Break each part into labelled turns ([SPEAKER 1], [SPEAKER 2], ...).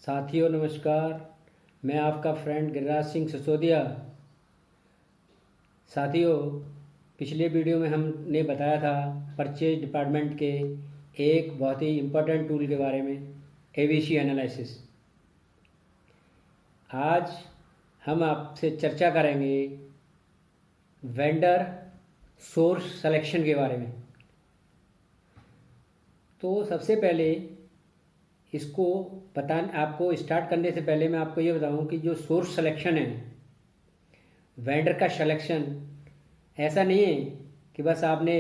[SPEAKER 1] साथियों नमस्कार। मैं आपका फ्रेंड गिरिराज सिंह सिसोदिया। साथियों, पिछले वीडियो में हमने बताया था परचेज डिपार्टमेंट के एक बहुत ही इम्पोर्टेंट टूल के बारे में, एबीसी एनालिसिस। आज हम आपसे चर्चा करेंगे वेंडर सोर्स सिलेक्शन के बारे में। तो सबसे पहले इसको आपको स्टार्ट करने से पहले मैं आपको ये बताऊं कि जो सोर्स सिलेक्शन है, वेंडर का सिलेक्शन, ऐसा नहीं है कि बस आपने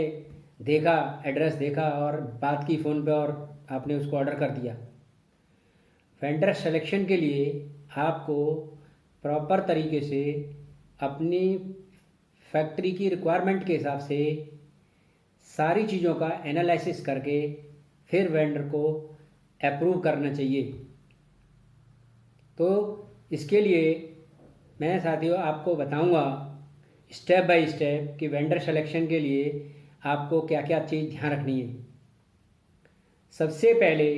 [SPEAKER 1] देखा, एड्रेस देखा और बात की फ़ोन पे और आपने उसको ऑर्डर कर दिया। वेंडर सिलेक्शन के लिए आपको प्रॉपर तरीके से अपनी फैक्ट्री की रिक्वायरमेंट के हिसाब से सारी चीज़ों का एनालिसिस करके फिर वेंडर को अप्रूव करना चाहिए। तो इसके लिए मैं साथियों आपको बताऊंगा स्टेप बाय स्टेप कि वेंडर सिलेक्शन के लिए आपको क्या क्या चीज़ ध्यान रखनी है। सबसे पहले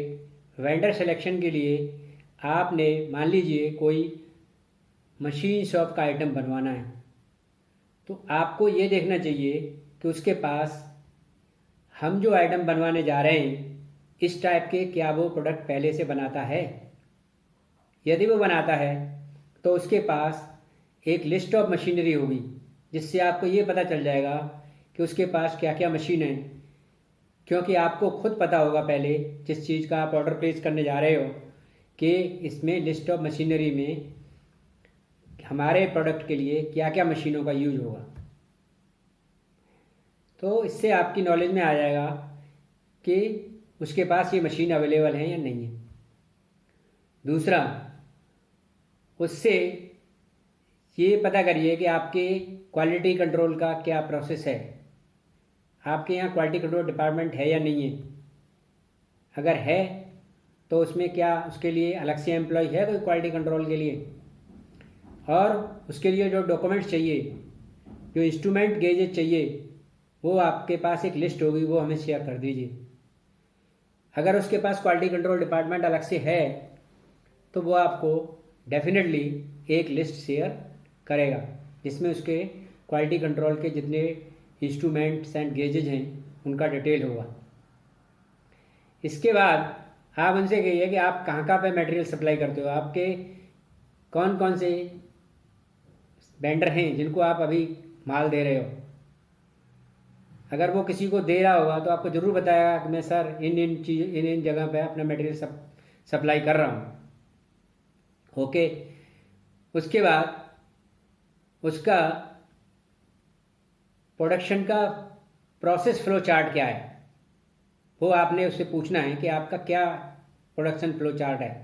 [SPEAKER 1] वेंडर सिलेक्शन के लिए आपने मान लीजिए कोई मशीन शॉप का आइटम बनवाना है, तो आपको ये देखना चाहिए कि उसके पास हम जो आइटम बनवाने जा रहे हैं इस टाइप के क्या वो प्रोडक्ट पहले से बनाता है। यदि वो बनाता है तो उसके पास एक लिस्ट ऑफ मशीनरी होगी, जिससे आपको ये पता चल जाएगा कि उसके पास क्या क्या मशीन है। क्योंकि आपको खुद पता होगा पहले जिस चीज़ का आप ऑर्डर प्लेस करने जा रहे हो कि इसमें लिस्ट ऑफ मशीनरी में हमारे प्रोडक्ट के लिए क्या क्या मशीनों का यूज होगा। तो इससे आपकी नॉलेज में आ जाएगा कि उसके पास ये मशीन अवेलेबल है या नहीं है। दूसरा, उससे ये पता करिए कि आपके क्वालिटी कंट्रोल का क्या प्रोसेस है। आपके यहाँ क्वालिटी कंट्रोल डिपार्टमेंट है या नहीं है। अगर है तो उसमें क्या उसके लिए अलग से एम्प्लॉय है कोई क्वालिटी कंट्रोल के लिए, और उसके लिए जो डॉक्यूमेंट्स चाहिए, जो इंस्ट्रूमेंट गेजेज चाहिए, वो आपके पास एक लिस्ट होगी, वो हमें शेयर कर दीजिए। अगर उसके पास क्वालिटी कंट्रोल डिपार्टमेंट अलग से है तो वो आपको डेफिनेटली एक लिस्ट शेयर करेगा जिसमें उसके क्वालिटी कंट्रोल के जितने इंस्ट्रूमेंट्स एंड गेजेज हैं उनका डिटेल होगा। इसके बाद आप उनसे कहिए कि आप कहाँ कहाँ पे मटेरियल सप्लाई करते हो, आपके कौन कौन से वेंडर हैं जिनको आप अभी माल दे रहे हो। अगर वो किसी को दे रहा होगा तो आपको ज़रूर बताएगा कि मैं सर इन जगह पे अपना मटेरियल सप्लाई कर रहा हूँ। ओके, उसके बाद उसका प्रोडक्शन का प्रोसेस फ्लो चार्ट क्या है, वो आपने उससे पूछना है कि आपका क्या प्रोडक्शन फ्लो चार्ट है।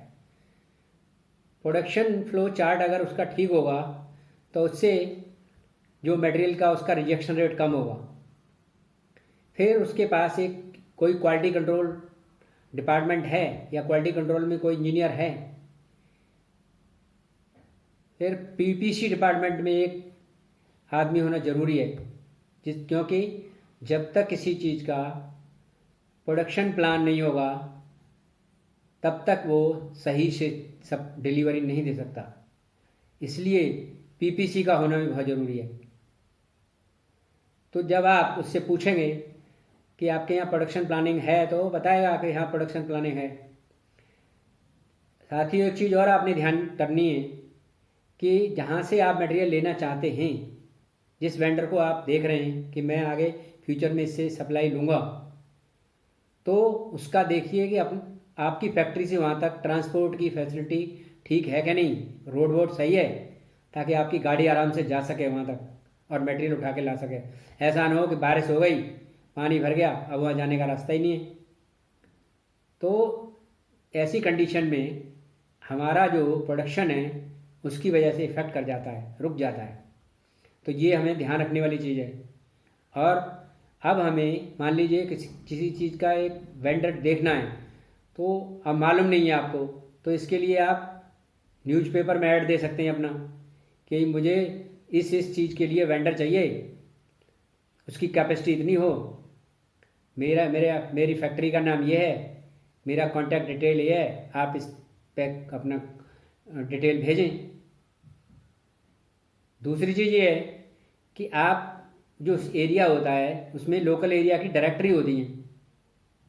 [SPEAKER 1] प्रोडक्शन फ्लो चार्ट अगर उसका ठीक होगा तो उससे जो मटेरियल का उसका रिजेक्शन रेट कम होगा। फिर उसके पास एक कोई क्वालिटी कंट्रोल डिपार्टमेंट है या क्वालिटी कंट्रोल में कोई इंजीनियर है। फिर पीपीसी डिपार्टमेंट में एक आदमी होना ज़रूरी है, क्योंकि जब तक किसी चीज़ का प्रोडक्शन प्लान नहीं होगा तब तक वो सही से सब डिलीवरी नहीं दे सकता। इसलिए पीपीसी का होना भी बहुत ज़रूरी है। तो जब आप उससे पूछेंगे कि आपके यहाँ प्रोडक्शन प्लानिंग है तो वो बताएगा कि हाँ प्रोडक्शन प्लानिंग है। साथ ही एक चीज़ और आपने ध्यान करनी है कि जहाँ से आप मटेरियल लेना चाहते हैं, जिस वेंडर को आप देख रहे हैं कि मैं आगे फ्यूचर में इससे सप्लाई लूँगा, तो उसका देखिए कि आपकी फैक्ट्री से वहाँ तक ट्रांसपोर्ट की फैसिलिटी ठीक है कि नहीं, रोड वोड सही है, ताकि आपकी गाड़ी आराम से जा सके वहाँ तक और मटेरियल उठा के ला सके। ऐसा ना हो कि बारिश हो गई, पानी भर गया, अब वहाँ जाने का रास्ता ही नहीं है। तो ऐसी कंडीशन में हमारा जो प्रोडक्शन है उसकी वजह से इफ़ेक्ट कर जाता है, रुक जाता है। तो ये हमें ध्यान रखने वाली चीज़ है। और अब हमें मान लीजिए किसी चीज़ का एक वेंडर देखना है, तो अब मालूम नहीं है आपको, तो इसके लिए आप न्यूज़पेपर में ऐड दे सकते हैं अपना कि मुझे इस चीज़ के लिए वेंडर चाहिए, उसकी कैपेसिटी इतनी हो, मेरी फैक्ट्री का नाम ये है, मेरा कॉन्टैक्ट डिटेल ये है, आप इस पैक अपना डिटेल भेजें। दूसरी चीज़ ये है कि आप जो एरिया होता है उसमें लोकल एरिया की डायरेक्टरी होती है,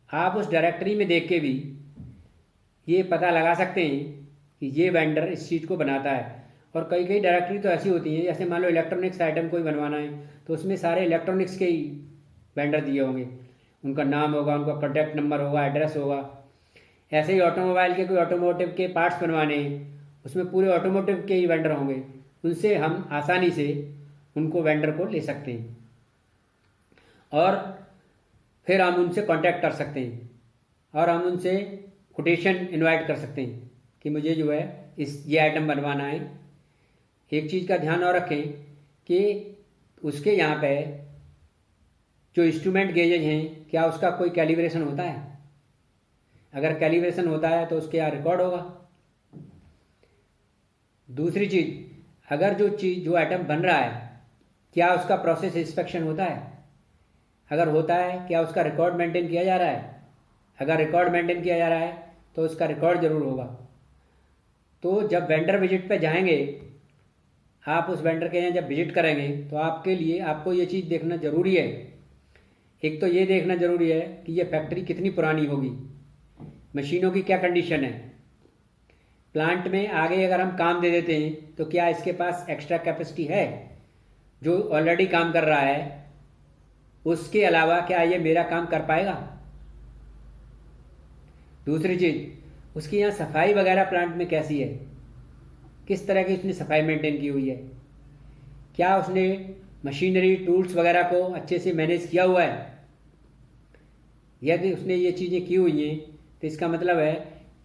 [SPEAKER 1] आप उस डायरेक्टरी में देख के भी ये पता लगा सकते हैं कि ये वेंडर इस चीज़ को बनाता है। और कई कई डायरेक्टरी तो ऐसी होती हैं, जैसे मान लो इलेक्ट्रॉनिक्स आइटम कोई बनवाना है तो उसमें सारे इलेक्ट्रॉनिक्स के ही वेंडर दिए होंगे, उनका नाम होगा, उनका कॉन्टैक्ट नंबर होगा, एड्रेस होगा। ऐसे ही ऑटोमोबाइल के कोई ऑटोमोटिव के पार्ट्स बनवाने हैं, उसमें पूरे ऑटोमोटिव के ही वेंडर होंगे, उनसे हम आसानी से उनको वेंडर को ले सकते हैं और फिर हम उनसे कांटेक्ट कर सकते हैं और हम उनसे कोटेशन इनवाइट कर सकते हैं कि मुझे जो है ये आइटम बनवाना है। एक चीज़ का ध्यान और रखें कि उसके यहाँ पे जो इंस्ट्रूमेंट गेजेज हैं, क्या उसका कोई कैलिब्रेशन होता है? अगर कैलिब्रेशन होता है तो उसके यहाँ रिकॉर्ड होगा। दूसरी चीज़, अगर जो आइटम बन रहा है क्या उसका प्रोसेस इंस्पेक्शन होता है? अगर होता है क्या उसका रिकॉर्ड मेंटेन किया जा रहा है? अगर रिकॉर्ड मेंटेन किया जा रहा है तो उसका रिकॉर्ड ज़रूर होगा। तो जब वेंडर विजिट पे जाएंगे, आप उस वेंडर के यहाँ जब विजिट करेंगे तो आपके लिए आपको ये चीज़ देखना ज़रूरी है। एक तो ये देखना ज़रूरी है कि ये फैक्ट्री कितनी पुरानी होगी, मशीनों की क्या कंडीशन है, प्लांट में आगे अगर हम काम दे देते हैं तो क्या इसके पास एक्स्ट्रा कैपेसिटी है, जो ऑलरेडी काम कर रहा है उसके अलावा क्या ये मेरा काम कर पाएगा। दूसरी चीज़, उसकी यहाँ सफाई वगैरह प्लांट में कैसी है, किस तरह की उसने सफाई मेंटेन की हुई है, क्या उसने मशीनरी टूल्स वगैरह को अच्छे से मैनेज किया हुआ है। यदि उसने ये चीज़ें की हुई हैं तो इसका मतलब है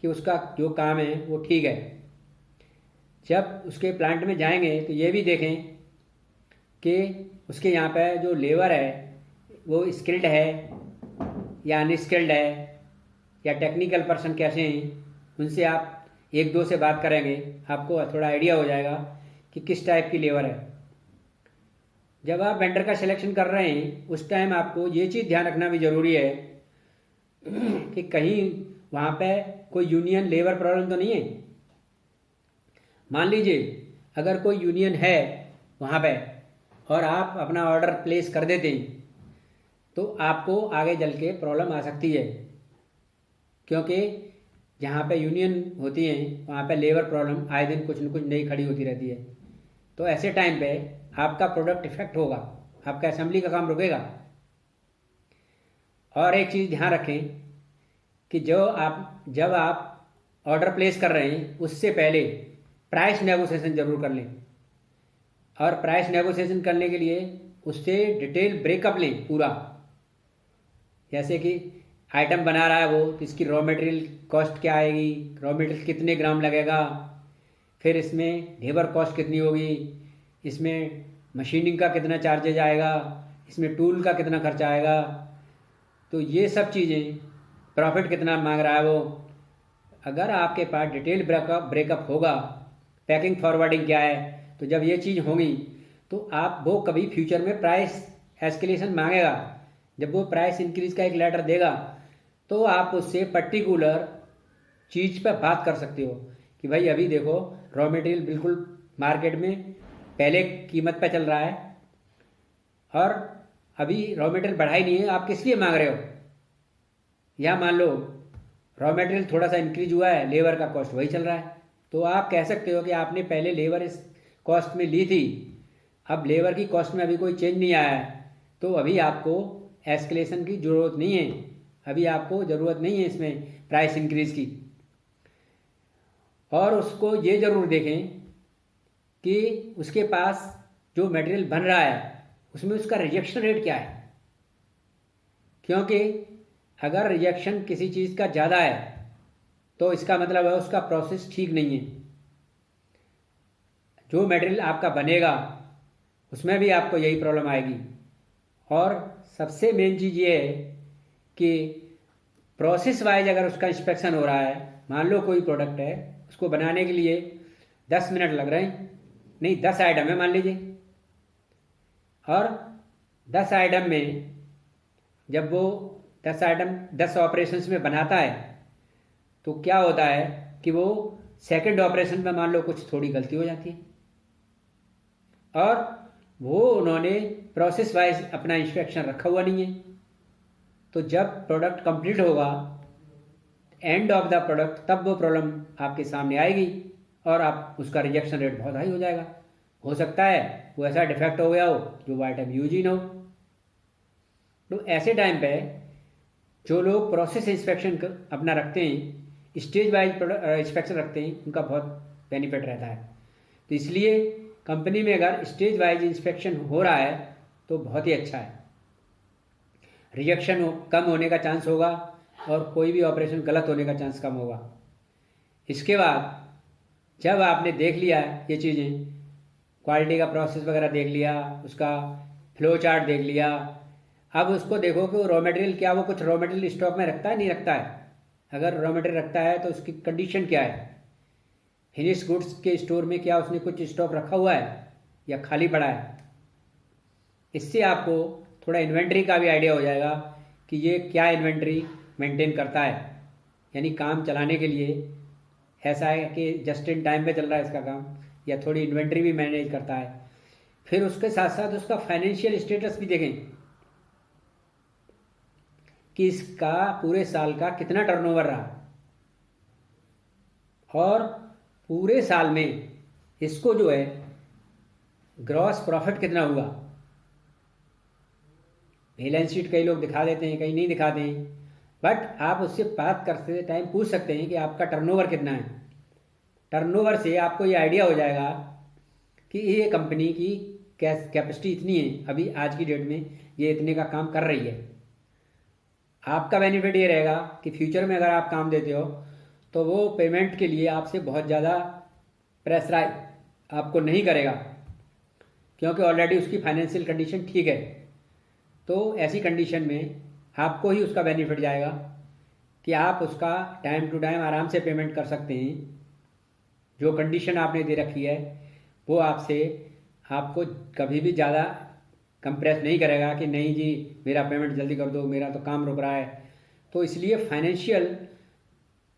[SPEAKER 1] कि उसका जो काम है वो ठीक है। जब उसके प्लांट में जाएंगे तो ये भी देखें कि उसके यहाँ पे जो लेबर है वो स्किल्ड है या अनस्किल्ड है, या टेक्निकल पर्सन कैसे हैं। उनसे आप एक दो से बात करेंगे, आपको थोड़ा आइडिया हो जाएगा कि किस टाइप की लेबर है। जब आप वेंडर का सिलेक्शन कर रहे हैं उस टाइम आपको ये चीज़ ध्यान रखना भी ज़रूरी है कि कहीं वहाँ पे कोई यूनियन लेबर प्रॉब्लम तो नहीं है। मान लीजिए अगर कोई यूनियन है वहाँ पे और आप अपना ऑर्डर प्लेस कर देते हैं तो आपको आगे चल के प्रॉब्लम आ सकती है, क्योंकि जहाँ पे यूनियन होती हैं वहाँ पे लेबर प्रॉब्लम आए दिन कुछ न कुछ नई खड़ी होती रहती है। तो ऐसे टाइम पे आपका प्रोडक्ट इफेक्ट होगा, आपका असेंबली का काम रुकेगा। और एक चीज़ ध्यान रखें कि जब आप ऑर्डर प्लेस कर रहे हैं उससे पहले प्राइस नेगोशिएशन ज़रूर कर लें, और प्राइस नेगोशिएशन करने के लिए उससे डिटेल ब्रेकअप लें पूरा। जैसे कि आइटम बना रहा है वो तो इसकी रॉ मटेरियल कॉस्ट क्या आएगी, रॉ मटेरियल कितने ग्राम लगेगा, फिर इसमें लेबर कॉस्ट कितनी होगी, इसमें मशीनिंग का कितना चार्जेज आएगा, इसमें टूल का कितना खर्चा आएगा। तो ये सब चीज़ें, प्रॉफिट कितना मांग रहा है वो, अगर आपके पास डिटेल ब्रेकअप होगा, पैकिंग फॉरवर्डिंग क्या है, तो जब ये चीज़ होंगी तो आप वो कभी फ्यूचर में प्राइस एस्केलेशन मांगेगा, जब वो प्राइस इंक्रीज का एक लेटर देगा तो आप उससे पर्टिकुलर चीज़ पर बात कर सकते हो कि भाई अभी देखो रॉ मटेरियल बिल्कुल मार्केट में पहले कीमत पे चल रहा है और अभी रॉ मटेरियल बढ़ाई नहीं है, आप किस लिए मांग रहे हो। या मान लो रॉ मटेरियल थोड़ा सा इंक्रीज हुआ है, लेबर का कॉस्ट वही चल रहा है, तो आप कह सकते हो कि आपने पहले लेबर इस कॉस्ट में ली थी, अब लेबर की कॉस्ट में अभी कोई चेंज नहीं आया है, तो अभी आपको एस्केलेशन की ज़रूरत नहीं है, अभी आपको ज़रूरत नहीं है इसमें प्राइस इंक्रीज़ की। और उसको ये ज़रूर देखें कि उसके पास जो मटेरियल बन रहा है उसमें उसका रिजेक्शन रेट क्या है, क्योंकि अगर रिजेक्शन किसी चीज़ का ज़्यादा है तो इसका मतलब है उसका प्रोसेस ठीक नहीं है। जो मटेरियल आपका बनेगा उसमें भी आपको यही प्रॉब्लम आएगी। और सबसे मेन चीज़ ये है कि प्रोसेस वाइज अगर उसका इंस्पेक्शन हो रहा है, मान लो कोई प्रोडक्ट है उसको बनाने के लिए 10 मिनट लग रहे हैं, नहीं 10 आइटम है मान लीजिए, और 10 आइटम में जब वो 10 आइटम 10 ऑपरेशंस में बनाता है तो क्या होता है कि वो सेकंड ऑपरेशन में मान लो कुछ थोड़ी गलती हो जाती है, और वो उन्होंने प्रोसेस वाइज अपना इंस्पेक्शन रखा हुआ नहीं है। तो जब प्रोडक्ट कंप्लीट होगा, एंड ऑफ द प्रोडक्ट, तब वो प्रॉब्लम आपके सामने आएगी और आप उसका रिजेक्शन रेट बहुत हाई हो जाएगा। हो सकता है वो ऐसा डिफेक्ट हो गया हो जो वो आइटम यूज ही ना हो। तो ऐसे टाइम पे जो लोग प्रोसेस इंस्पेक्शन अपना रखते हैं, स्टेज वाइज इंस्पेक्शन रखते हैं, उनका बहुत बेनिफिट रहता है। तो इसलिए कंपनी में अगर स्टेज वाइज इंस्पेक्शन हो रहा है तो बहुत ही अच्छा है, रिजेक्शन कम होने का चांस होगा और कोई भी ऑपरेशन गलत होने का चांस कम होगा। इसके बाद जब आपने देख लिया ये चीज़ें, क्वालिटी का प्रोसेस वगैरह देख लिया, उसका फ्लो चार्ट देख लिया, अब उसको देखो कि रॉ मटेरियल क्या वो कुछ रॉ मटेरियल स्टॉक में रखता है नहीं रखता है। अगर रॉ मटेरियल रखता है तो उसकी कंडीशन क्या है, फिनिश गुड्स के स्टोर में क्या उसने कुछ स्टॉक रखा हुआ है या खाली पड़ा है। इससे आपको थोड़ा इन्वेंट्री का भी आइडिया हो जाएगा कि ये क्या इन्वेंट्री मेंटेन करता है, यानी काम चलाने के लिए ऐसा है कि जस्ट इन टाइम पे चल रहा है इसका काम, या थोड़ी इन्वेंट्री भी मैनेज करता है। फिर उसके साथ साथ उसका फाइनेंशियल स्टेटस भी देखें कि इसका पूरे साल का कितना टर्नओवर रहा और पूरे साल में इसको जो है ग्रॉस प्रॉफिट कितना हुआ। बैलेंस शीट कई लोग दिखा देते हैं, कई नहीं दिखाते हैं, बट आप उससे बात करते टाइम पूछ सकते हैं कि आपका टर्नओवर कितना है। टर्नओवर से आपको ये आइडिया हो जाएगा कि ये कंपनी की कैपेसिटी इतनी है, अभी आज की डेट में ये इतने का काम कर रही है। आपका बेनिफिट ये रहेगा कि फ्यूचर में अगर आप काम देते हो तो वो पेमेंट के लिए आपसे बहुत ज़्यादा प्रेशराइज आपको नहीं करेगा, क्योंकि ऑलरेडी उसकी फाइनेंशियल कंडीशन ठीक है। तो ऐसी कंडीशन में आपको ही उसका बेनिफिट जाएगा कि आप उसका टाइम टू टाइम आराम से पेमेंट कर सकते हैं। जो कंडीशन आपने दे रखी है वो आपको कभी भी ज़्यादा कंप्रेस नहीं करेगा कि नहीं जी मेरा पेमेंट जल्दी कर दो, मेरा तो काम रुक रहा है। तो इसलिए फाइनेंशियल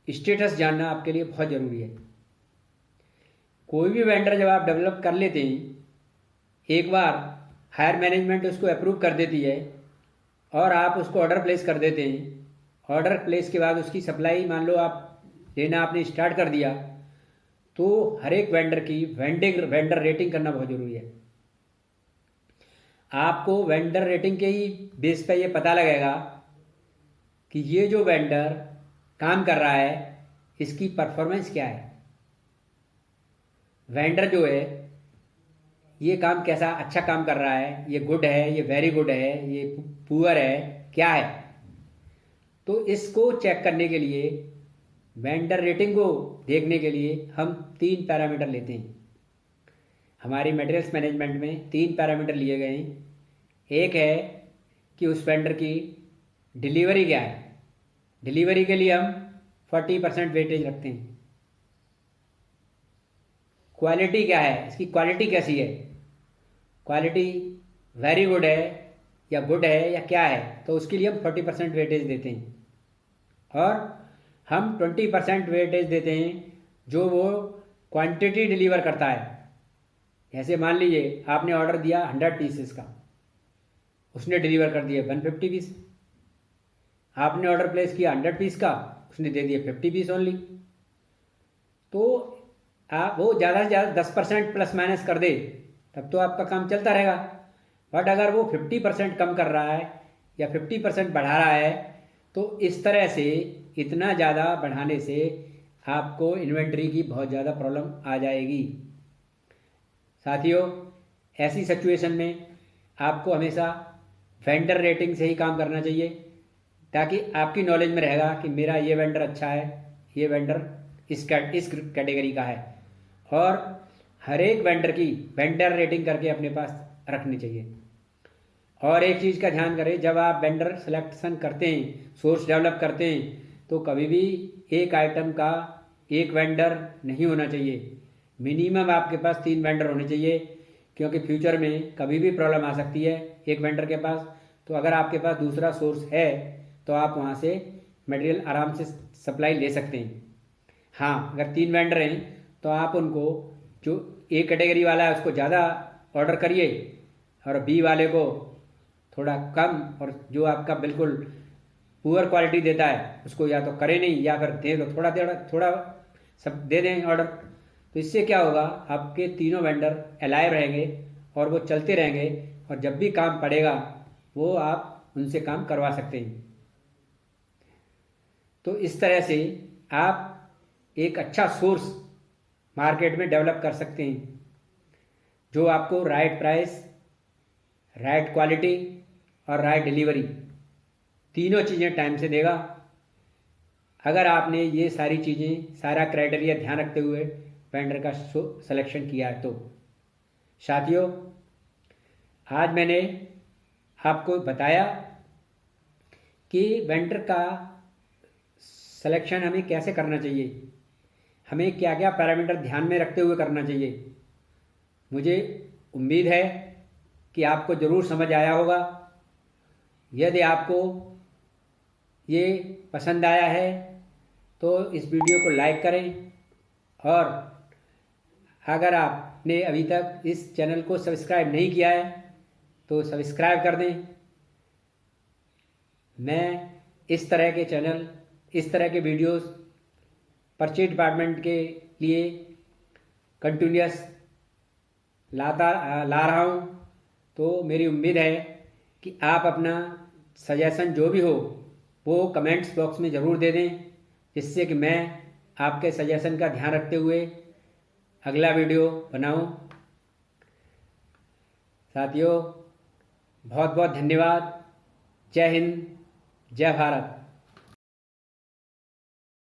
[SPEAKER 1] स्टेटस जानना आपके लिए बहुत ज़रूरी है। कोई भी वेंडर जब आप डेवलप कर लेते हैं, एक बार हायर मैनेजमेंट उसको अप्रूव कर देती है और आप उसको ऑर्डर प्लेस कर देते हैं। ऑर्डर प्लेस के बाद उसकी सप्लाई मान लो आप लेना आपने स्टार्ट कर दिया, तो हर एक वेंडर की वेंडर रेटिंग करना बहुत ज़रूरी है। आपको वेंडर रेटिंग के ही बेस पे ये पता लगेगा कि ये जो वेंडर काम कर रहा है इसकी परफॉर्मेंस क्या है। वेंडर जो है ये काम कैसा अच्छा काम कर रहा है, ये गुड है, ये वेरी गुड है, ये पुअर है, क्या है। तो इसको चेक करने के लिए, वेंडर रेटिंग को देखने के लिए हम 3 पैरामीटर लेते हैं। हमारी मटेरियल्स मैनेजमेंट में 3 पैरामीटर लिए गए हैं। एक है कि उस वेंडर की डिलीवरी क्या है। डिलीवरी के लिए हम 40% वेटेज रखते हैं। क्वालिटी क्या है, इसकी क्वालिटी कैसी है, क्वालिटी वेरी गुड है या गुड है या क्या है, तो उसके लिए हम 40% वेटेज देते हैं। और हम 20% वेटेज देते हैं जो वो क्वांटिटी डिलीवर करता है। जैसे मान लीजिए आपने ऑर्डर दिया 100 पीसेस का, उसने डिलीवर कर दिया 150 पीस। आपने ऑर्डर प्लेस किया 100 पीस का, उसने दे दिया 50 पीस ओनली। तो आप वो ज़्यादा से ज़्यादा 10% प्लस माइनस कर दे तब तो आपका काम चलता रहेगा। बट अगर वो 50% कम कर रहा है या 50% बढ़ा रहा है, तो इस तरह से इतना ज़्यादा बढ़ाने से आपको इन्वेंट्री की बहुत ज़्यादा प्रॉब्लम आ जाएगी। साथियों, ऐसी सिचुएशन में आपको हमेशा वेंडर रेटिंग से ही काम करना चाहिए, ताकि आपकी नॉलेज में रहेगा कि मेरा ये वेंडर अच्छा है, ये वेंडर इस कैटेगरी का है। और हर एक वेंडर की वेंडर रेटिंग करके अपने पास रखनी चाहिए। और एक चीज़ का ध्यान करें, जब आप वेंडर सिलेक्शन करते हैं, सोर्स डेवलप करते हैं, तो कभी भी एक आइटम का एक वेंडर नहीं होना चाहिए। मिनिमम आपके पास 3 वेंडर होने चाहिए, क्योंकि फ्यूचर में कभी भी प्रॉब्लम आ सकती है एक वेंडर के पास। तो अगर आपके पास दूसरा सोर्स है तो आप वहाँ से मटेरियल आराम से सप्लाई ले सकते हैं। हाँ, अगर 3 वेंडर हैं तो आप उनको जो ए कैटेगरी वाला है उसको ज़्यादा ऑर्डर करिए और बी वाले को थोड़ा कम, और जो आपका बिल्कुल पुअर क्वालिटी देता है उसको या तो करें नहीं या फिर दे दो थोड़ा थोड़ा थोड़ा, सब दे दें ऑर्डर। तो इससे क्या होगा, आपके तीनों वेंडर अलाइव रहेंगे और वो चलते रहेंगे, और जब भी काम पड़ेगा वो आप उनसे काम करवा सकते हैं। तो इस तरह से आप एक अच्छा सोर्स मार्केट में डेवलप कर सकते हैं जो आपको राइट प्राइस, राइट क्वालिटी और राइट डिलीवरी तीनों चीज़ें टाइम से देगा। अगर आपने ये सारी चीज़ें, सारा क्राइटेरिया ध्यान रखते हुए वेंडर का सिलेक्शन किया है तो साथियों, आज मैंने आपको बताया कि वेंडर का सिलेक्शन हमें कैसे करना चाहिए, हमें क्या क्या पैरामीटर ध्यान में रखते हुए करना चाहिए। मुझे उम्मीद है कि आपको ज़रूर समझ आया होगा। यदि आपको ये पसंद आया है तो इस वीडियो को लाइक करें, और अगर आपने अभी तक इस चैनल को सब्सक्राइब नहीं किया है तो सब्सक्राइब कर दें। मैं इस तरह के चैनल, इस तरह के वीडियोस परचेज डिपार्टमेंट के लिए कंटिन्यूस ला रहा हूँ। तो मेरी उम्मीद है कि आप अपना सजेशन जो भी हो वो कमेंट्स बॉक्स में ज़रूर दे दें, जिससे कि मैं आपके सजेशन का ध्यान रखते हुए अगला वीडियो बनाऊं। साथियों, बहुत बहुत धन्यवाद। जय हिंद, जय भारत।